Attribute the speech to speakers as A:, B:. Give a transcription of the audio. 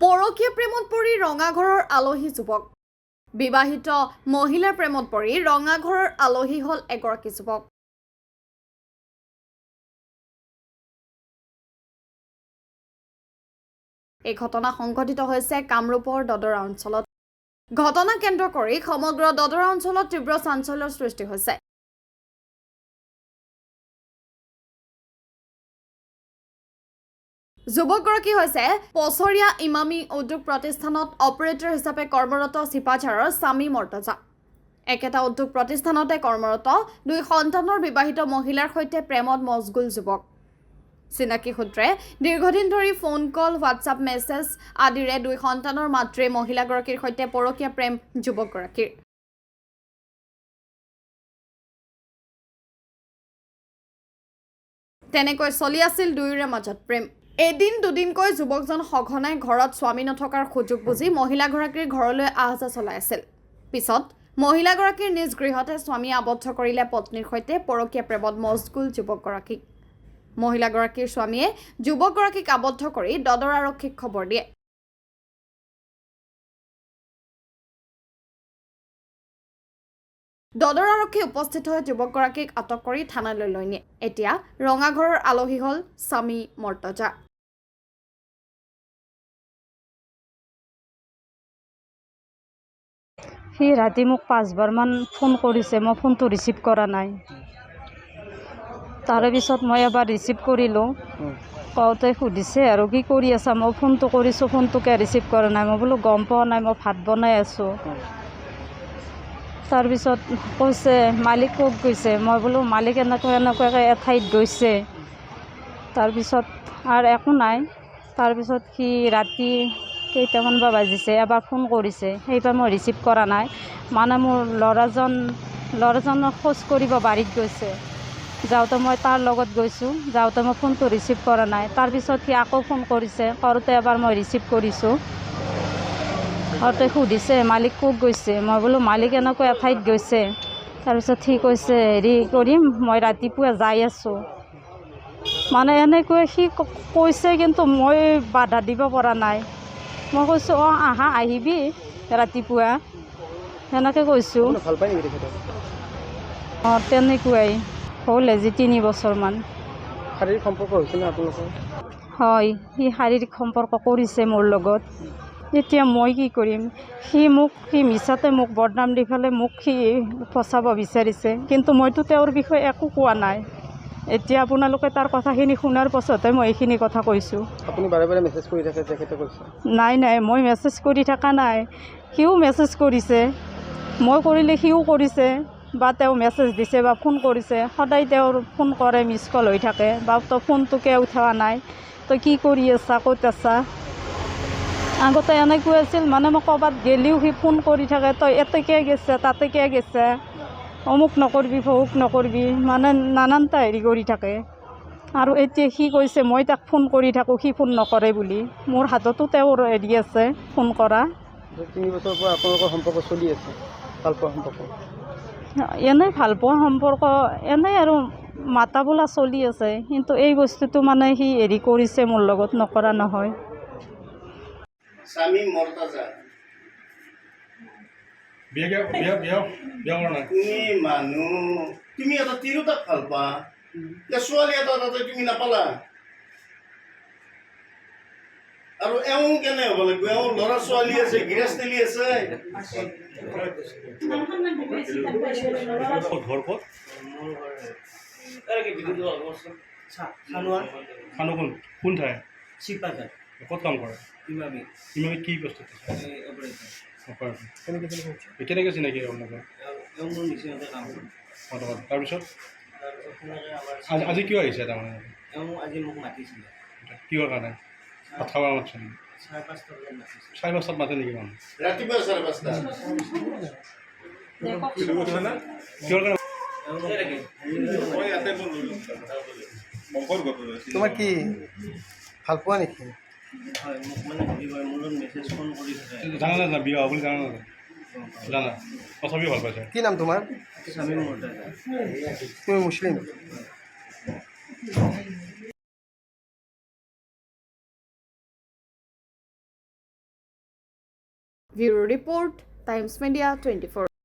A: পৰকীয়া প্ৰেমত পৰি ৰঙাঘৰৰ আলহী যুৱক। বিবাহিত মহিলাৰ প্ৰেমত পৰি ৰঙাঘৰৰ আলহী হল এগৰাকী যুৱক। এই ঘটনা সংঘটিত হৈছে কামৰূপৰ দদৰা অঞ্চলত। ঘটনা কেন্দ্ৰ কৰি সমগ্ৰ দদৰা অঞ্চলত তীব্ৰ চাঞ্চল্যৰ সৃষ্টি হৈছে। যুৱকগৰাকী হৈছে পছৰীয়া ইমামী উদ্যোগ প্ৰতিষ্ঠানত অপাৰেটৰ হিচাপে কৰ্মৰত চিপাঝাৰৰ স্বামী মৰ্তজা। একেটা উদ্যোগ প্ৰতিষ্ঠানতে কৰ্মৰত দুই সন্তানৰ বিবাহিত মহিলাৰ সৈতে প্ৰেমত মছগুল যুৱক। চিনাকি সূত্ৰে দীৰ্ঘদিন ধৰি ফোন কল, হোৱাটছআপ মেছেজ আদিৰে দুই সন্তানৰ মাতৃ মহিলাগৰাকীৰ সৈতে পৰকীয়া প্ৰেম যুৱকগৰাকীৰ। তেনেকৈ চলি আছিল দুয়োৰে মাজত প্ৰেম। এদিন দুদিনকৈ যুৱকজন সঘনাই ঘৰত স্বামী নথকাৰ সুযোগ বুজি মহিলাগৰাকীৰ ঘৰলৈ আহ-যাহ চলাই আছিল। পিছত মহিলাগৰাকীৰ নিজ গৃহতে স্বামীয়ে আবদ্ধ কৰিলে পত্নীৰ সৈতে পৰকীয়া প্ৰেমত মছগুল যুৱকগৰাকীক। মহিলাগৰাকীৰ স্বামীয়ে যুৱকগৰাকীক আবদ্ধ কৰি দদৰ আৰক্ষীক খবৰ দিয়ে। দদৰ আৰক্ষী উপস্থিত হৈ যুৱকগৰাকীক আটক কৰি থানালৈ লৈ নিয়ে। এতিয়া ৰঙাঘৰৰ আলহী হল স্বামী মৰ্তজা।
B: সি ৰাতি মোক 5বাৰমান ফোন কৰিছে, মই ফোনটো ৰিচিভ কৰা নাই। তাৰে পিছত মই এবাৰ ৰিচিভ কৰিলোঁ, কওঁতে সুধিছে আৰু কি কৰি আছা। মই ফোনটো কৰিছোঁ, ফোনটোকে ৰিচিভ কৰা নাই। মই বোলো গম পোৱা নাই, মই ভাত বনাই আছোঁ। তাৰপিছত কৈছে মালিক ক'ত গৈছে। মই বোলো মালিক এনেকুৱাকৈ এঠাইত গৈছে। তাৰপিছত আৰু একো নাই। তাৰপিছত সি ৰাতি কেইটামান বা বাজিছে এবাৰ ফোন কৰিছে, সেইবাৰ মই ৰিচিভ কৰা নাই। মানে মোৰ ল'ৰাজনক খোজ কৰিব বাৰীত গৈছে, যাওঁতে মই তাৰ লগত গৈছোঁ। যাওঁতে মই ফোনটো ৰিচিভ কৰা নাই। তাৰপিছত সি আকৌ ফোন কৰিছে, কৰোঁতে এবাৰ মই ৰিচিভ কৰিছোঁ। কৰোঁতে সুধিছে মালিক ক'ত গৈছে। মই বোলো মালিক এনেকুৱা এঠাইত গৈছে। তাৰপিছত সি কৈছে হেৰি কৰিম, মই ৰাতিপুৱা যাই আছোঁ। মানে এনেকৈ সি কৈছে, কিন্তু মই বাধা দিব পৰা নাই। মই কৈছোঁ আহিবি ৰাতিপুৱা, সেনেকৈ কৈছোঁ। তেনেকুৱাই হ'ল আজি 3 বছৰমান।
C: শাৰীৰিক সম্পৰ্ক হৈছেনে আপোনালোকৰ?
B: হয়, সি শাৰীৰিক সম্পৰ্ক কৰিছে মোৰ লগত। এতিয়া মই কি কৰিম। সি মিছাতে মোক বদনাম দি পেলাই মোক সি ফচাব বিচাৰিছে, কিন্তু মইতো তেওঁৰ বিষয়ে একো কোৱা নাই। এতিয়া আপোনালোকে তাৰ কথাখিনি শুনাৰ পাছতহে মই এইখিনি কথা কৈছোঁ।
C: আপুনি বাৰে বাৰে মেছেজ কৰি থাকে, তেখেতে কৈছে?
B: নাই, মই মেছেজ কৰি থকা নাই। সিও মেছেজ কৰিছে, মই কৰিলে সিও কৰিছে, বা তেওঁ মেছেজ দিছে বা ফোন কৰিছে। সদায় তেওঁৰ ফোন কৰে, মিছ কল হৈ থাকে, বা তই ফোনটোকে উঠোৱা নাই, তই কি কৰি আছা, ক'ত আছা। আগতে এনেকুৱা আছিল, মানে মই ক'ৰবাত গ'লেও সি ফোন কৰি থাকে, তই এতেকে গেছে, তাতেকে গেছে, অমুক নকৰিবি, ভহুক নকৰিবি, মানে নানানটা হেৰি কৰি থাকে। আৰু এতিয়া সি কৈছে মই তাক ফোন কৰি থাকোঁ, সি ফোন নকৰে বুলি। মোৰ হাততো তেওঁৰ হেৰি আছে ফোন কৰা।
C: 3 বছৰৰ পৰা আপোনালোকৰ সম্পৰ্ক চলি আছে, ভালপোৱা সম্পৰ্ক?
B: এনেই ভালপোৱা সম্পৰ্ক, এনেই আৰু মাতা বোলা চলি আছে, কিন্তু এই বস্তুটো মানে সি হেৰি কৰিছে মোৰ লগত, নকৰা নহয়।
D: স্বামী মৰ্তজা, তুমি মানুহ, তুমি এটা তিৰোতাক ভাল পা, ছোৱালী এটা তাতে তুমি নাপালা। আৰু এওঁ কেনে হ'ব লাগিব? এওঁ ল'ৰা ছোৱালী আছে, গৃহস্থলী আছে।
E: কোন ঠাই? ক'ত কাম কৰে? ইমামি কি বস্তু? কেনেকৈ চিনাকি আপোনালোকৰ? তাৰপিছত আজি কিয় আহিছে? তাৰমানে
F: আজি মোক মাতিছিলে।
E: কিহৰ কাৰণে? ভাত খাব মাতিছে নেকি? 5:30 মাতে নেকি মানুহ?
D: ৰাতিপুৱা 5:30।
E: কিহৰ কাৰণে?
C: তোমাৰ কি ভালপোৱা নেকি?
F: হয়, মোক মানে মোৰ মেছেজ ফোন কৰি থাকে।
E: জানা না বিয়া বুলি জানা না? জানা, তথাপিও ভাল পাইছে।
C: কি নাম তোমাৰ?
F: স্বামী মৰ্তজা।
C: তুমি মুছলিম?
A: Bureau report, Times media 24।